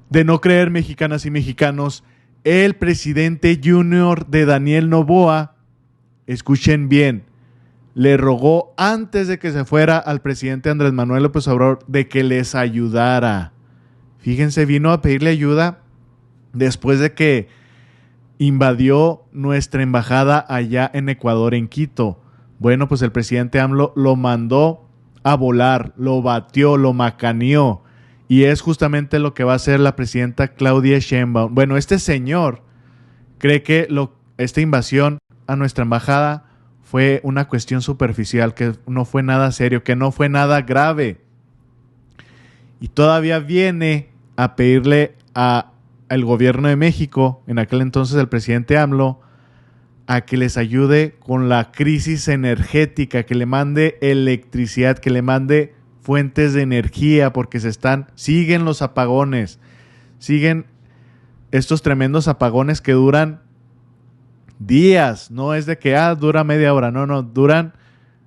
De no creer, mexicanas y mexicanos, el presidente junior de Daniel Noboa, escuchen bien, le rogó antes de que se fuera al presidente Andrés Manuel López Obrador de que les ayudara. Fíjense, vino a pedirle ayuda después de que invadió nuestra embajada allá en Ecuador, en Quito. Bueno, pues el presidente AMLO lo mandó a volar, lo batió, lo macaneó. Y es justamente lo que va a hacer la presidenta Claudia Sheinbaum. Bueno, este señor cree que esta invasión a nuestra embajada fue una cuestión superficial, que no fue nada serio, que no fue nada grave. Y todavía viene a pedirle al gobierno de México, en aquel entonces el presidente AMLO, a que les ayude con la crisis energética, que le mande electricidad, que le mande fuentes de energía, porque siguen los apagones, siguen estos tremendos apagones que duran días, no es de que dura media hora, no, duran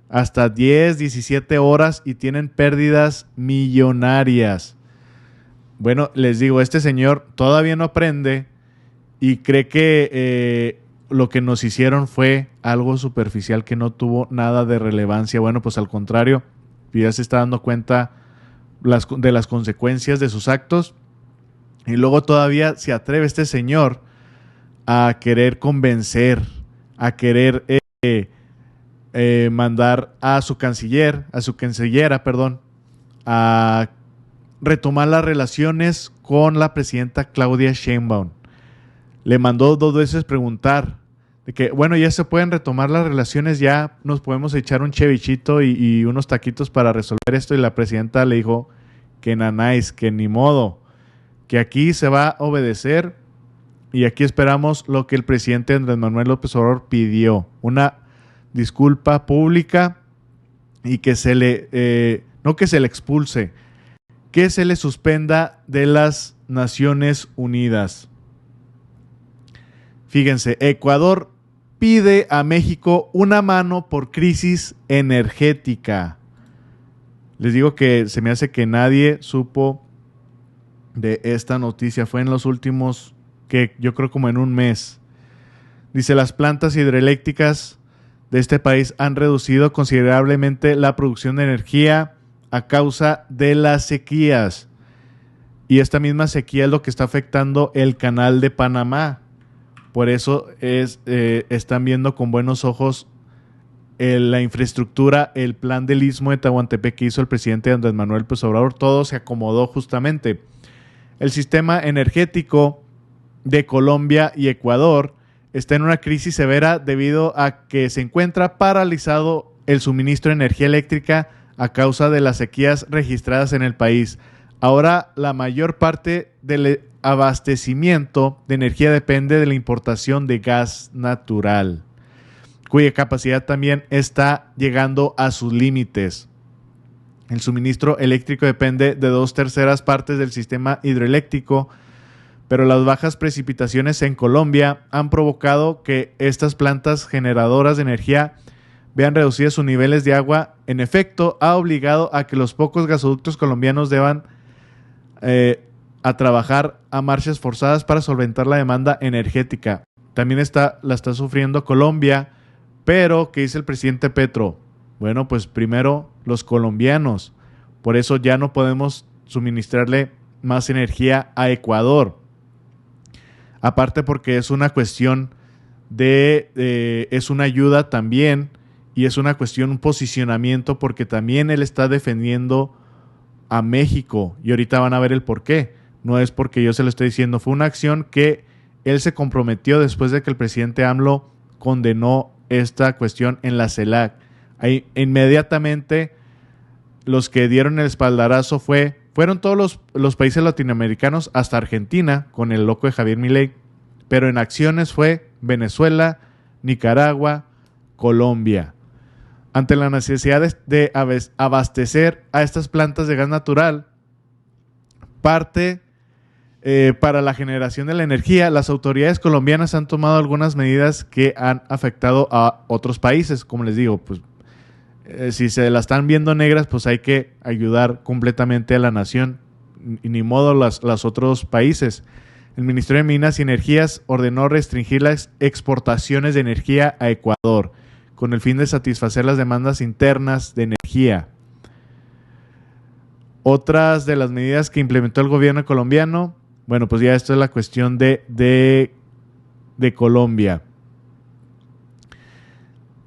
hasta 10, 17 horas y tienen pérdidas millonarias. Bueno, les digo, este señor todavía no aprende y cree que lo que nos hicieron fue algo superficial que no tuvo nada de relevancia. Bueno, pues al contrario, ya se está dando cuenta de las consecuencias de sus actos y luego todavía se atreve este señor a querer convencer, a querer mandar a su cancillera, a retomar las relaciones con la presidenta Claudia Sheinbaum. Le mandó 2 veces preguntar de que, bueno, ya se pueden retomar las relaciones, ya nos podemos echar un cevichito y unos taquitos para resolver esto. Y la presidenta le dijo que nanáis, que ni modo, que aquí se va a obedecer y aquí esperamos lo que el presidente Andrés Manuel López Obrador pidió, una disculpa pública y que no que se le expulse, que se le suspenda de las Naciones Unidas. Fíjense, Ecuador pide a México una mano por crisis energética. Les digo que se me hace que nadie supo de esta noticia. Fue en los últimos, que yo creo como en un mes. Dice, las plantas hidroeléctricas de este país han reducido considerablemente la producción de energía a causa de las sequías. Y esta misma sequía es lo que está afectando el canal de Panamá. Por eso están viendo con buenos ojos la infraestructura, el plan del Istmo de Tehuantepec que hizo el presidente Andrés Manuel López Obrador. Todo se acomodó justamente. El sistema energético de Colombia y Ecuador está en una crisis severa debido a que se encuentra paralizado el suministro de energía eléctrica a causa de las sequías registradas en el país. Ahora la mayor parte del abastecimiento de energía depende de la importación de gas natural, cuya capacidad también está llegando a sus límites. El suministro eléctrico depende de 2/3 partes del sistema hidroeléctrico, pero las bajas precipitaciones en Colombia han provocado que estas plantas generadoras de energía vean reducidos sus niveles de agua. En efecto, ha obligado a que los pocos gasoductos colombianos deban a trabajar a marchas forzadas para solventar la demanda energética. También la está sufriendo Colombia, pero ¿qué dice el presidente Petro? Bueno, pues primero los colombianos. Por eso ya no podemos suministrarle más energía a Ecuador. Aparte porque es una cuestión es una ayuda también y es una cuestión, un posicionamiento, porque también él está defendiendo a México y ahorita van a ver el por qué. No es porque yo se lo estoy diciendo, fue una acción que él se comprometió después de que el presidente AMLO condenó esta cuestión en la CELAC. Ahí inmediatamente los que dieron el espaldarazo fueron todos los países latinoamericanos, hasta Argentina con el loco de Javier Milei, pero en acciones fue Venezuela, Nicaragua, Colombia. Ante la necesidad de abastecer a estas plantas de gas natural, para la generación de la energía, las autoridades colombianas han tomado algunas medidas que han afectado a otros países. Como les digo, pues si se la están viendo negras, pues hay que ayudar completamente a la nación. ni modo los otros países. El Ministerio de Minas y Energías ordenó restringir las exportaciones de energía a Ecuador con el fin de satisfacer las demandas internas de energía. Otras de las medidas que implementó el gobierno colombiano, bueno, pues ya esto es la cuestión de Colombia.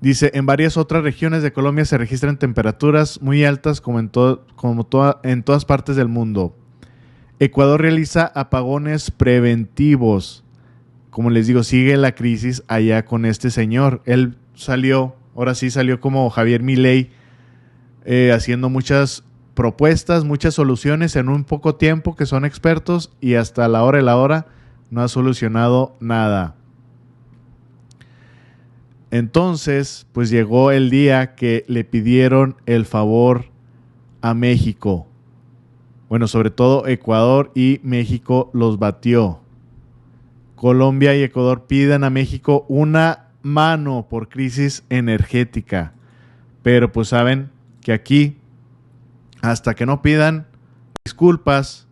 Dice, en varias otras regiones de Colombia se registran temperaturas muy altas como en todas partes del mundo. Ecuador realiza apagones preventivos. Como les digo, sigue la crisis allá con este señor. Él salió como Javier Milei, haciendo muchas propuestas, muchas soluciones en un poco tiempo, que son expertos, y hasta la hora de la hora no ha solucionado nada. Entonces, pues llegó el día que le pidieron el favor a México. Bueno, sobre todo Ecuador, y México los batió. Colombia y Ecuador piden a México una mano por crisis energética. Pero pues saben que aquí, hasta que no pidan disculpas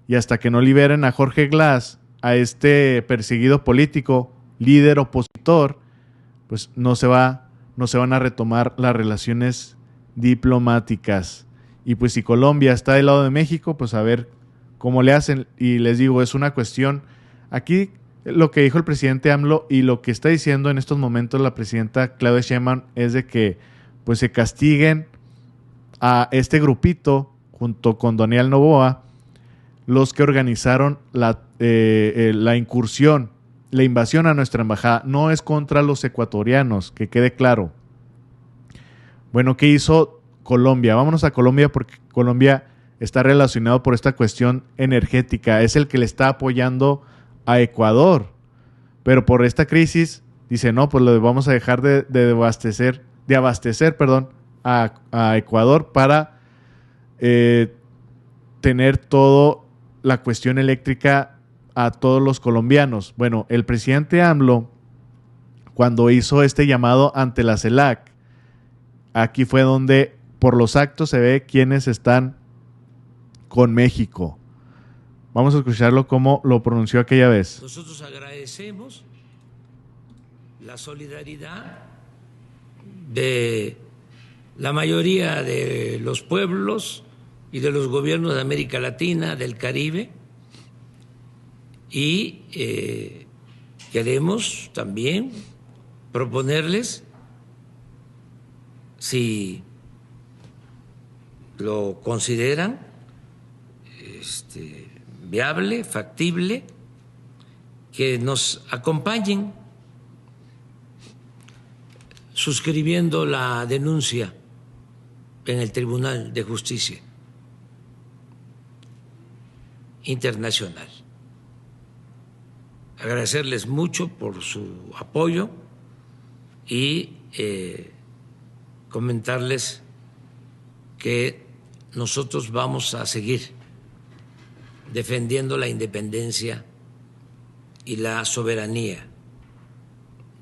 y hasta que no liberen a Jorge Glass, a este perseguido político, líder opositor, pues no se van a retomar las relaciones diplomáticas. Y pues si Colombia está del lado de México, pues a ver cómo le hacen. Y les digo, es una cuestión, aquí lo que dijo el presidente AMLO y lo que está diciendo en estos momentos la presidenta Claudia Sheinbaum es de que pues se castiguen a este grupito junto con Daniel Noboa, los que organizaron la incursión, la invasión a nuestra embajada. No es contra los ecuatorianos, que quede claro. Bueno, ¿qué hizo Colombia? Vámonos a Colombia, porque Colombia está relacionado por esta cuestión energética. Es el que le está apoyando a Ecuador. Pero por esta crisis, dice, no, pues lo vamos a dejar de abastecer a Ecuador para tener toda la cuestión eléctrica a todos los colombianos. Bueno, el presidente AMLO, cuando hizo este llamado ante la CELAC, aquí fue donde por los actos se ve quiénes están con México. Vamos a escucharlo como lo pronunció aquella vez. Nosotros agradecemos la solidaridad de la mayoría de los pueblos y de los gobiernos de América Latina, del Caribe, y queremos también proponerles, si lo consideran viable, factible, que nos acompañen suscribiendo la denuncia en el Tribunal de Justicia Internacional. Agradecerles mucho por su apoyo y comentarles que nosotros vamos a seguir defendiendo la independencia y la soberanía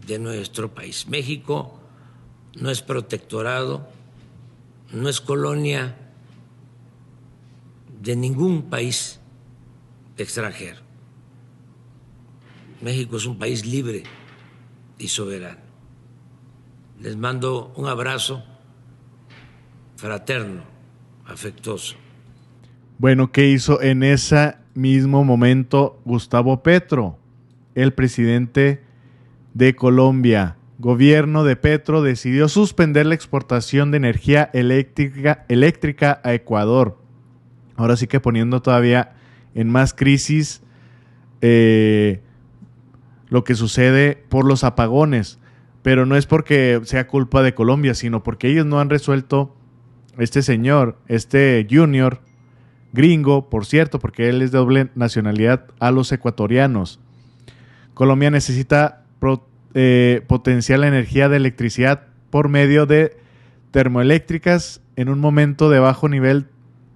de nuestro país. México no es protectorado, no es colonia de ningún país extranjero. México es un país libre y soberano. Les mando un abrazo fraterno, afectuoso. Bueno, ¿qué hizo en ese mismo momento Gustavo Petro, el presidente de Colombia? Gobierno de Petro decidió suspender la exportación de energía eléctrica a Ecuador. Ahora sí que poniendo todavía en más crisis lo que sucede por los apagones. Pero no es porque sea culpa de Colombia, sino porque ellos no han resuelto, este señor, este junior gringo, por cierto, porque él es de doble nacionalidad, a los ecuatorianos. Colombia necesita potenciar la energía de electricidad por medio de termoeléctricas en un momento de bajo nivel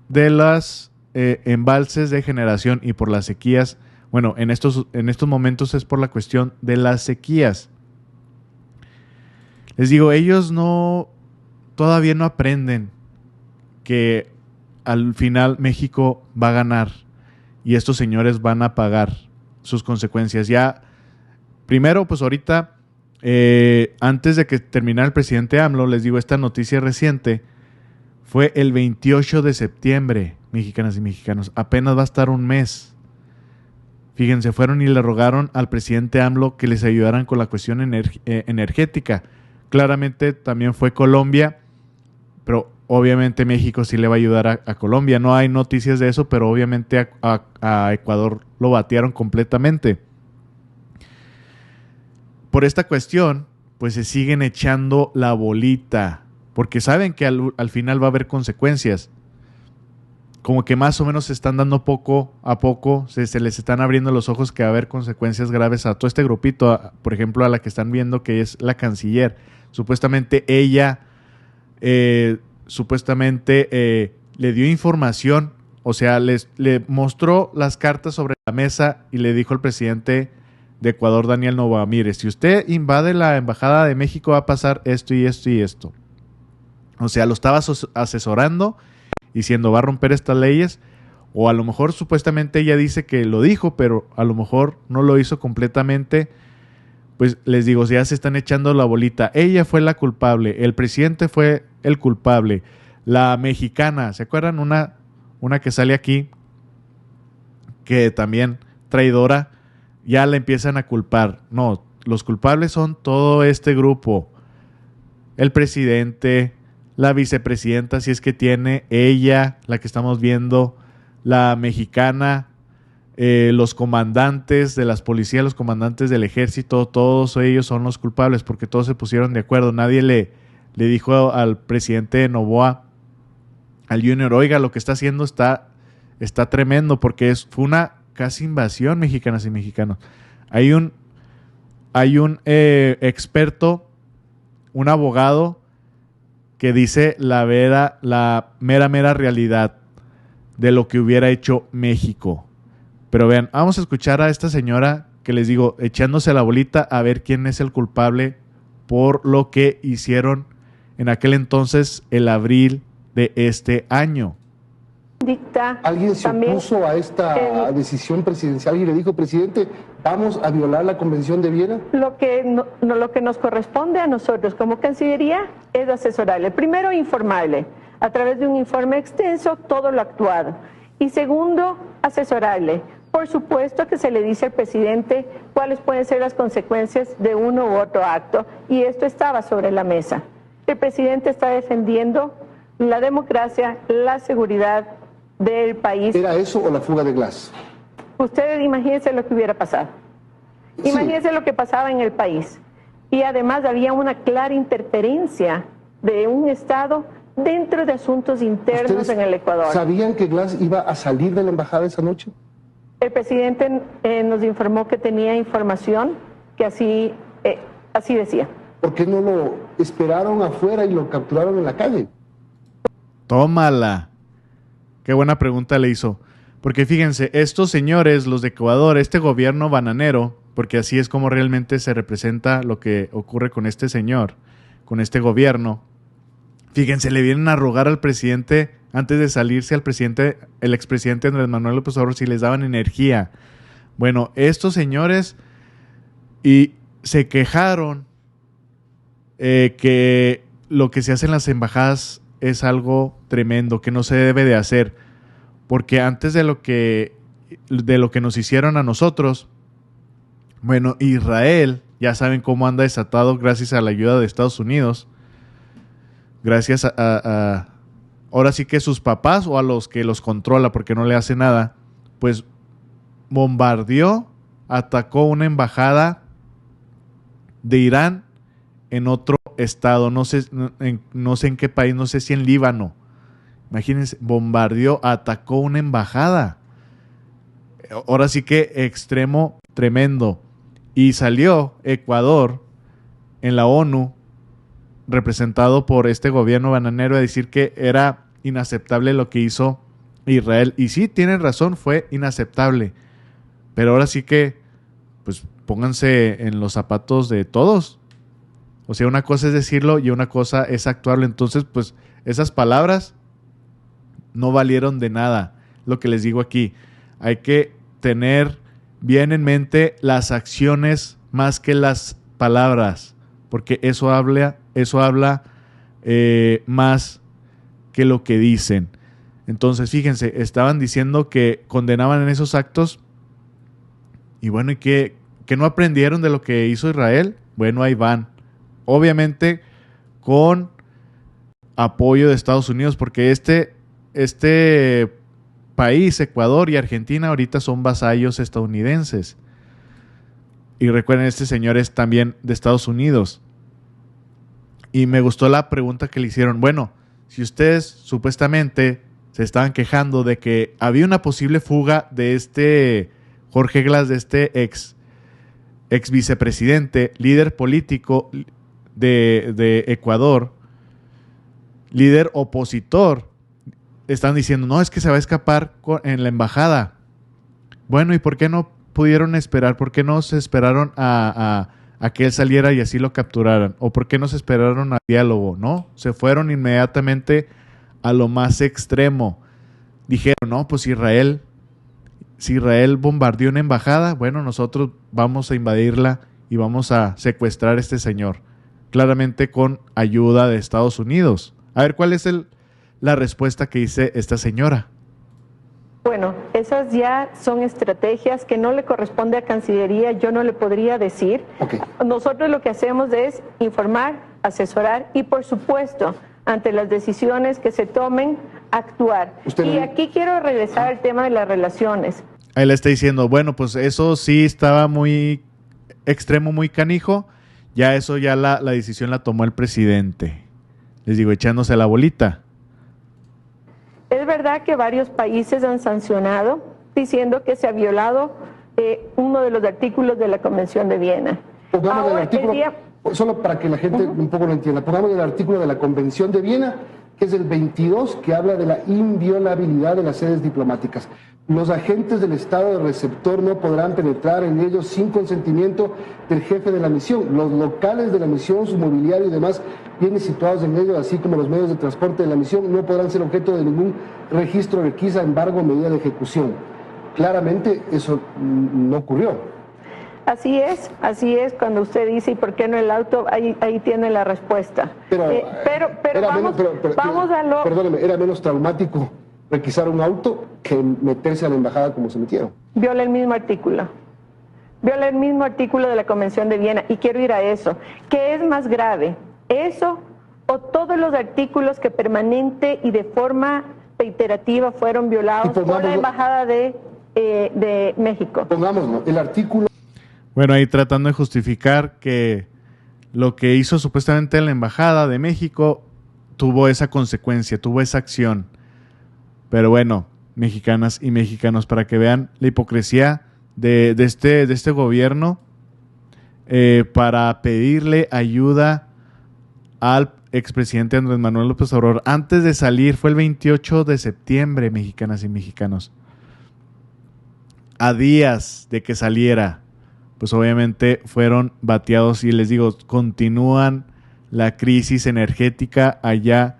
de las embalses de generación y por las sequías. Bueno, en estos momentos es por la cuestión de las sequías. Les digo, ellos todavía no aprenden que al final México va a ganar y estos señores van a pagar sus consecuencias. Ya, primero, pues ahorita, antes de que terminara el presidente AMLO, les digo, esta noticia reciente fue el 28 de septiembre, mexicanas y mexicanos. Apenas va a estar un mes. Fíjense, fueron y le rogaron al presidente AMLO que les ayudaran con la cuestión energética. Claramente también fue Colombia, pero obviamente México sí le va a ayudar a Colombia. No hay noticias de eso, pero obviamente a Ecuador lo batearon completamente. Por esta cuestión, pues se siguen echando la bolita, porque saben que al final va a haber consecuencias. Como que más o menos se están dando poco a poco, se les están abriendo los ojos que va a haber consecuencias graves a todo este grupito, por ejemplo a la que están viendo que es la canciller. Supuestamente ella le dio información, o sea, le mostró las cartas sobre la mesa y le dijo al presidente de Ecuador, Daniel Noboa, mire, si usted invade la embajada de México va a pasar esto y esto y esto. O sea, lo estaba asesorando, diciendo va a romper estas leyes, o a lo mejor supuestamente ella dice que lo dijo, pero a lo mejor no lo hizo completamente. Pues les digo, ya se están echando la bolita. Ella fue la culpable, el presidente fue el culpable, la mexicana, ¿se acuerdan? Una que sale aquí, que también traidora, ya la empiezan a culpar. No, los culpables son todo este grupo, el presidente, la vicepresidenta, si es que tiene, ella, la que estamos viendo, la mexicana, los comandantes de las policías, los comandantes del ejército, todos ellos son los culpables porque todos se pusieron de acuerdo. Nadie le dijo al presidente Noboa, al Junior, oiga, lo que está haciendo está tremendo, porque fue una casi invasión, mexicanas y mexicanos. Hay un experto, un abogado, que dice la mera realidad de lo que hubiera hecho México. Pero vean, vamos a escuchar a esta señora que les digo, echándose la bolita a ver quién es el culpable por lo que hicieron en aquel entonces, el abril de este año. Alguien se opuso a esta decisión presidencial y le dijo, presidente, ¿vamos a violar la Convención de Viena? Lo que nos corresponde a nosotros como Cancillería es asesorarle. Primero, informarle a través de un informe extenso todo lo actuado. Y segundo, asesorarle. Por supuesto que se le dice al presidente cuáles pueden ser las consecuencias de uno u otro acto. Y esto estaba sobre la mesa. El presidente está defendiendo la democracia, la seguridad del país. ¿Era eso o la fuga de Glass? Ustedes imagínense lo que hubiera pasado. Sí. Imagínense lo que pasaba en el país. Y además había una clara interferencia de un Estado dentro de asuntos internos en el Ecuador. ¿Sabían que Glass iba a salir de la embajada esa noche? El presidente nos informó que tenía información que así decía. ¿Por qué no lo esperaron afuera y lo capturaron en la calle? Tómala. Qué buena pregunta le hizo. Porque fíjense, estos señores, los de Ecuador, este gobierno bananero, porque así es como realmente se representa lo que ocurre con este señor, con este gobierno. Fíjense, le vienen a rogar al presidente, antes de salirse el expresidente Andrés Manuel López Obrador, si les daban energía. Bueno, estos señores y se quejaron que lo que se hace en las embajadas es algo tremendo, que no se debe de hacer, porque antes de lo que nos hicieron a nosotros, bueno, Israel, ya saben cómo anda desatado gracias a la ayuda de Estados Unidos, gracias a ahora sí que sus papás o a los que los controla porque no le hace nada, pues bombardeó, atacó una embajada de Irán en otro estado, no sé en qué país, no sé si en Líbano. Imagínense, bombardeó, atacó una embajada. Ahora sí que extremo tremendo. Y salió Ecuador en la ONU, representado por este gobierno bananero, a decir que era inaceptable lo que hizo Israel. Y sí, tienen razón, fue inaceptable. Pero ahora sí que, pues pónganse en los zapatos de todos. O sea, una cosa es decirlo y una cosa es actuarlo. Entonces, pues, esas palabras no valieron de nada. Lo que les digo aquí, hay que tener bien en mente las acciones más que las palabras, porque eso habla más que lo que dicen. Entonces, fíjense, estaban diciendo que condenaban en esos actos y bueno, ¿y que no aprendieron de lo que hizo Israel? Bueno, ahí van. Obviamente con apoyo de Estados Unidos, porque este país, Ecuador y Argentina, ahorita son vasallos estadounidenses. Y recuerden, este señor es también de Estados Unidos. Y me gustó la pregunta que le hicieron. Bueno, si ustedes supuestamente se estaban quejando de que había una posible fuga de este Jorge Glass, de este ex vicepresidente, líder político de Ecuador, líder opositor, están diciendo, no, es que se va a escapar en la embajada. Bueno, ¿y por qué no pudieron esperar? ¿Por qué no se esperaron a que él saliera y así lo capturaran? ¿O por qué no se esperaron al diálogo? No, se fueron inmediatamente a lo más extremo. Dijeron, no, pues si Israel bombardeó una embajada, bueno, nosotros vamos a invadirla y vamos a secuestrar a este señor. Claramente con ayuda de Estados Unidos. A ver, ¿cuál es la respuesta que dice esta señora? Bueno, esas ya son estrategias que no le corresponde a Cancillería, yo no le podría decir. Okay. Nosotros lo que hacemos es informar, asesorar y, por supuesto, ante las decisiones que se tomen, actuar. Y aquí quiero regresar al tema de las relaciones. Ahí le está diciendo, bueno, pues eso sí estaba muy extremo, muy canijo. Ya eso, la decisión la tomó el presidente. Les digo, echándose la bolita. Es verdad que varios países han sancionado diciendo que se ha violado uno de los artículos de la Convención de Viena. Pongamos el artículo, solo para que la gente un poco lo entienda, pongamos el artículo de la Convención de Viena, que es el 22, que habla de la inviolabilidad de las sedes diplomáticas. Los agentes del Estado de receptor no podrán penetrar en ellos sin consentimiento del jefe de la misión. Los locales de la misión, su mobiliario y demás bienes situados en ellos, así como los medios de transporte de la misión, no podrán ser objeto de ningún registro, requisa, embargo o medida de ejecución. Claramente eso no ocurrió. Así es cuando usted dice, ¿y por qué no el auto? Ahí tiene la respuesta. Pero vamos a lo... Perdóneme, era menos traumático requisar un auto que meterse a la embajada como se metieron. Viola el mismo artículo de la Convención de Viena, y quiero ir a eso. ¿Qué es más grave? ¿Eso o todos los artículos que permanente y de forma reiterativa fueron violados por la Embajada de México? Pongámoslo, el artículo... Bueno, ahí tratando de justificar que lo que hizo supuestamente la Embajada de México tuvo esa consecuencia, tuvo esa acción. Pero bueno, mexicanas y mexicanos, para que vean la hipocresía de este gobierno para pedirle ayuda al expresidente Andrés Manuel López Obrador. Antes de salir, fue el 28 de septiembre, mexicanas y mexicanos. A días de que saliera, pues obviamente fueron bateados y les digo, continúan la crisis energética allá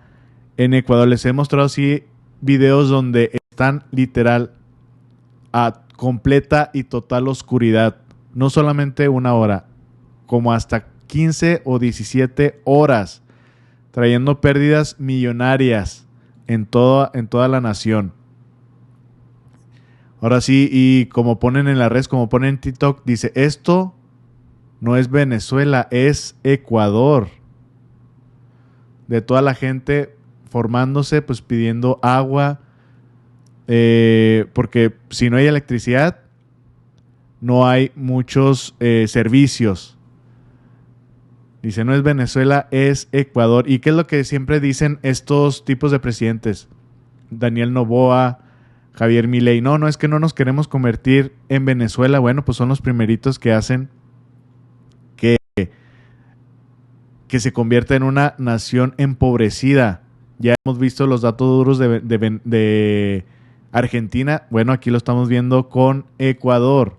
en Ecuador. Les he mostrado así videos donde están literal a completa y total oscuridad. No solamente una hora, como hasta 15 o 17 horas, trayendo pérdidas millonarias en toda la nación. Ahora sí, y como ponen en la red, como ponen en TikTok, dice, esto no es Venezuela, es Ecuador. De toda la gente formándose, pues pidiendo agua, porque si no hay electricidad, no hay muchos servicios. Dice, no es Venezuela, es Ecuador. ¿Y qué es lo que siempre dicen estos tipos de presidentes? Daniel Noboa, Javier Milei. No, es que no nos queremos convertir en Venezuela. Bueno, pues son los primeritos que hacen que se convierta en una nación empobrecida. Ya hemos visto los datos duros de Argentina. Bueno, aquí lo estamos viendo con Ecuador.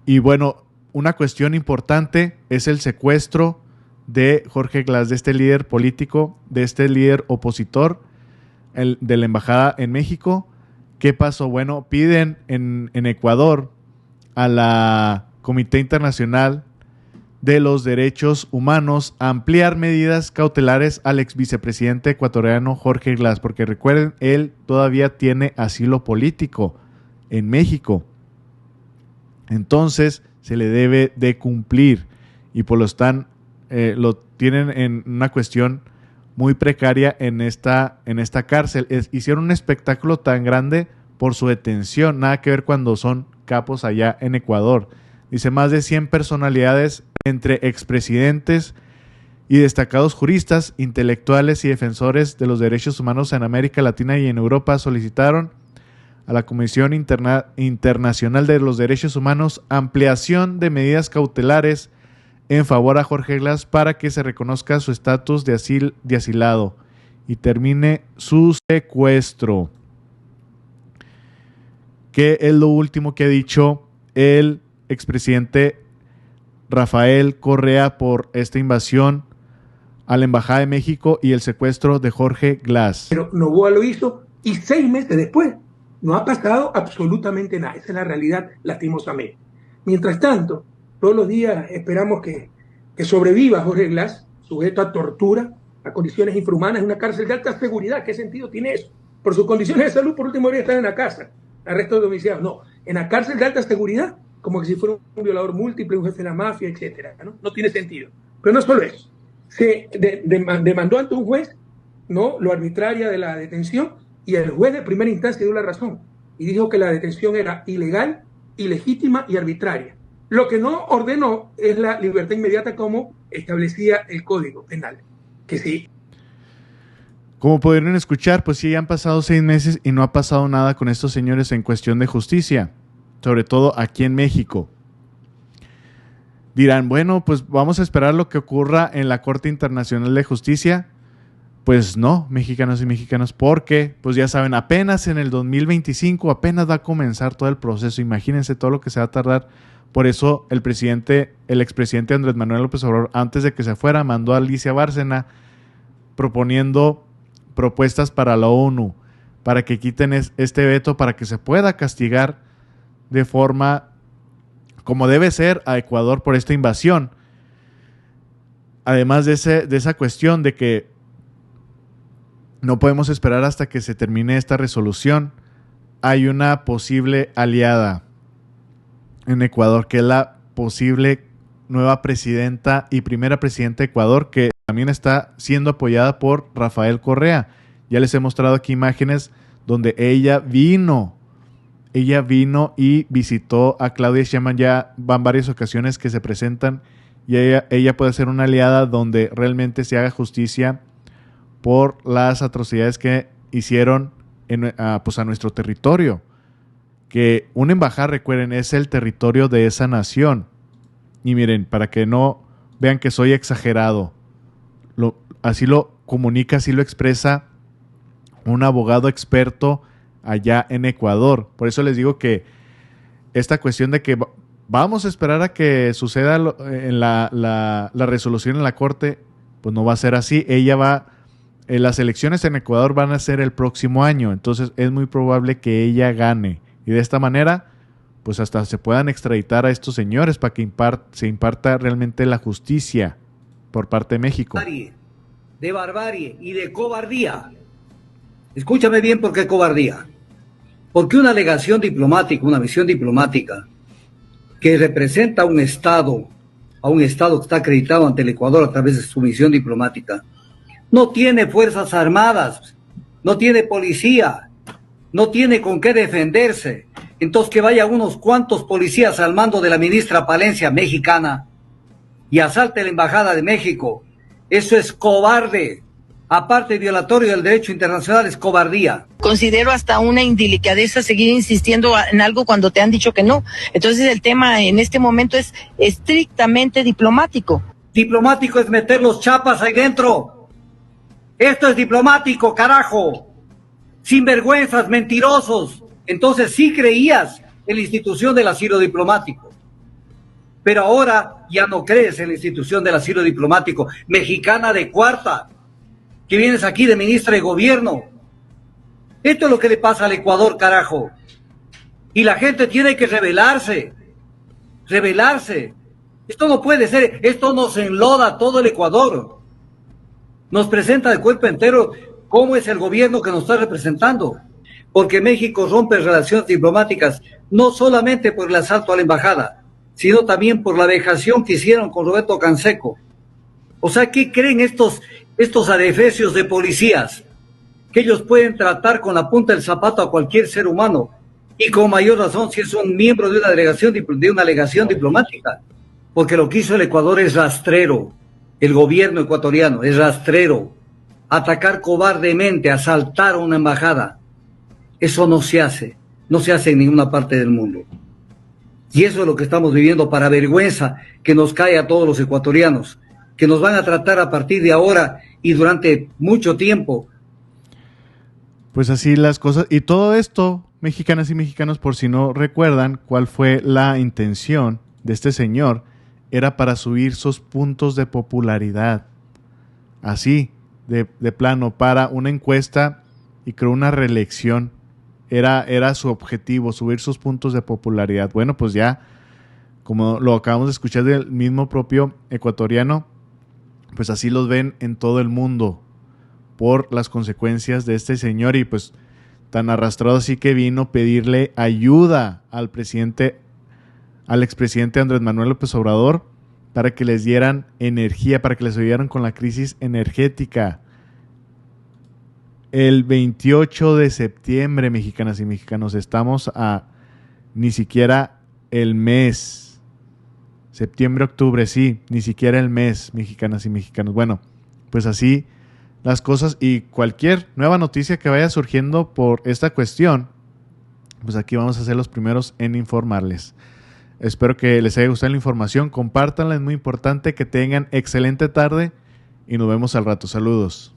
Y bueno, una cuestión importante es el secuestro de Jorge Glass, de este líder político, de este líder opositor, de la embajada en México. ¿Qué pasó? Bueno, piden en Ecuador a la Comité Internacional de los Derechos Humanos ampliar medidas cautelares al ex vicepresidente ecuatoriano Jorge Glass, porque recuerden, él todavía tiene asilo político en México. Entonces se le debe de cumplir y pues lo tienen en una cuestión muy precaria en esta cárcel. Hicieron un espectáculo tan grande por su detención, nada que ver cuando son capos allá en Ecuador. Dice, más de 100 personalidades entre expresidentes y destacados juristas, intelectuales y defensores de los derechos humanos en América Latina y en Europa solicitaron a la Comisión Internacional de los Derechos Humanos ampliación de medidas cautelares en favor a Jorge Glass para que se reconozca su estatus de asilado y termine su secuestro. Que es lo último que ha dicho el expresidente Rafael Correa por esta invasión a la Embajada de México y el secuestro de Jorge Glass. Pero Noboa lo hizo y 6 meses después no ha pasado absolutamente nada. Esa es la realidad, lastimosamente. Mientras tanto, todos los días esperamos que sobreviva Jorge Glass, sujeto a tortura, a condiciones infrahumanas, en una cárcel de alta seguridad. ¿Qué sentido tiene eso? Por sus condiciones de salud, por último, debería estar en la casa. Arresto domiciliario. No, en la cárcel de alta seguridad, como que si fuera un violador múltiple, un jefe de la mafia, etcétera, ¿no? No tiene sentido. Pero no solo eso. Se demandó ante un juez, ¿no?, lo arbitraria de la detención, y el juez de primera instancia dio la razón y dijo que la detención era ilegal, ilegítima y arbitraria. Lo que no ordenó es la libertad inmediata como establecía el Código Penal, que sí. Como pudieron escuchar, pues sí, han pasado 6 meses y no ha pasado nada con estos señores en cuestión de justicia, sobre todo aquí en México. Dirán, bueno, pues vamos a esperar lo que ocurra en la Corte Internacional de Justicia. Pues no, mexicanos y mexicanas, porque, pues ya saben, apenas en el 2025, apenas va a comenzar todo el proceso. Imagínense todo lo que se va a tardar. Por eso el expresidente Andrés Manuel López Obrador, antes de que se fuera, mandó a Alicia Bárcena proponiendo propuestas para la ONU, para que quiten este veto, para que se pueda castigar de forma como debe ser a Ecuador por esta invasión. Además de esa cuestión de que no podemos esperar hasta que se termine esta resolución, hay una posible aliada en Ecuador, que es la posible nueva presidenta y primera presidenta de Ecuador, que también está siendo apoyada por Rafael Correa. Ya les he mostrado aquí imágenes donde ella vino y visitó a Claudia Sheinbaum. Ya van varias ocasiones que se presentan y ella puede ser una aliada donde realmente se haga justicia por las atrocidades que hicieron pues a nuestro territorio. Que una embajada, recuerden, es el territorio de esa nación. Y miren, para que no vean que soy exagerado, así lo comunica, así lo expresa un abogado experto allá en Ecuador. Por eso les digo que esta cuestión de que vamos a esperar a que suceda en la resolución en la Corte, pues no va a ser así. Las elecciones en Ecuador van a ser el próximo año, entonces es muy probable que ella gane. Y de esta manera, pues hasta se puedan extraditar a estos señores para que se imparta realmente la justicia por parte de México. De barbarie y de cobardía. Escúchame bien, ¿por qué cobardía? Porque una alegación diplomática, una misión diplomática que representa a un Estado que está acreditado ante el Ecuador a través de su misión diplomática, no tiene fuerzas armadas, no tiene policía, no tiene con qué defenderse. Entonces que vaya unos cuantos policías al mando de la ministra Palencia, mexicana, y asalte la Embajada de México. Eso es cobarde. Aparte, violatorio del derecho internacional, es cobardía. Considero hasta una indelicadeza seguir insistiendo en algo cuando te han dicho que no. Entonces el tema en este momento es estrictamente diplomático. Diplomático es meter los chapas ahí dentro. Esto es diplomático, carajo. Sinvergüenzas, mentirosos. Entonces sí creías en la institución del asilo diplomático. Pero ahora ya no crees en la institución del asilo diplomático. Mexicana de cuarta, que vienes aquí de ministra de gobierno Esto es lo que le pasa al Ecuador, carajo. Y la gente tiene que rebelarse. Esto no puede ser, esto nos enloda a todo el Ecuador. Nos presenta de cuerpo entero cómo es el gobierno que nos está representando. Porque México rompe relaciones diplomáticas, no solamente por el asalto a la embajada, sino también por la vejación que hicieron con Roberto Canseco. O sea, ¿qué creen estos adefesios de policías? Que ellos pueden tratar con la punta del zapato a cualquier ser humano, y con mayor razón si es un miembro de una legación diplomática, porque lo que hizo el Ecuador es rastrero, el gobierno ecuatoriano es rastrero, atacar cobardemente, asaltar a una embajada, eso no se hace en ninguna parte del mundo. Y eso es lo que estamos viviendo, para vergüenza que nos cae a todos los ecuatorianos, que nos van a tratar a partir de ahora y durante mucho tiempo. Pues así las cosas. Y todo esto, mexicanas y mexicanos, por si no recuerdan cuál fue la intención de este señor, era para subir sus puntos de popularidad. Así, de plano, para una encuesta y creo una reelección. Era su objetivo, subir sus puntos de popularidad. Bueno, pues ya, como lo acabamos de escuchar del mismo propio ecuatoriano, pues así los ven en todo el mundo por las consecuencias de este señor, y pues tan arrastrado así que vino a pedirle ayuda al expresidente Andrés Manuel López Obrador para que les dieran energía, para que les ayudaran con la crisis energética. El 28 de septiembre, mexicanas y mexicanos, estamos a ni siquiera el mes. Septiembre, octubre, sí, ni siquiera el mes, mexicanas y mexicanos. Bueno, pues así las cosas, y cualquier nueva noticia que vaya surgiendo por esta cuestión, pues aquí vamos a ser los primeros en informarles. Espero que les haya gustado la información, compártanla, es muy importante, que tengan excelente tarde y nos vemos al rato. Saludos.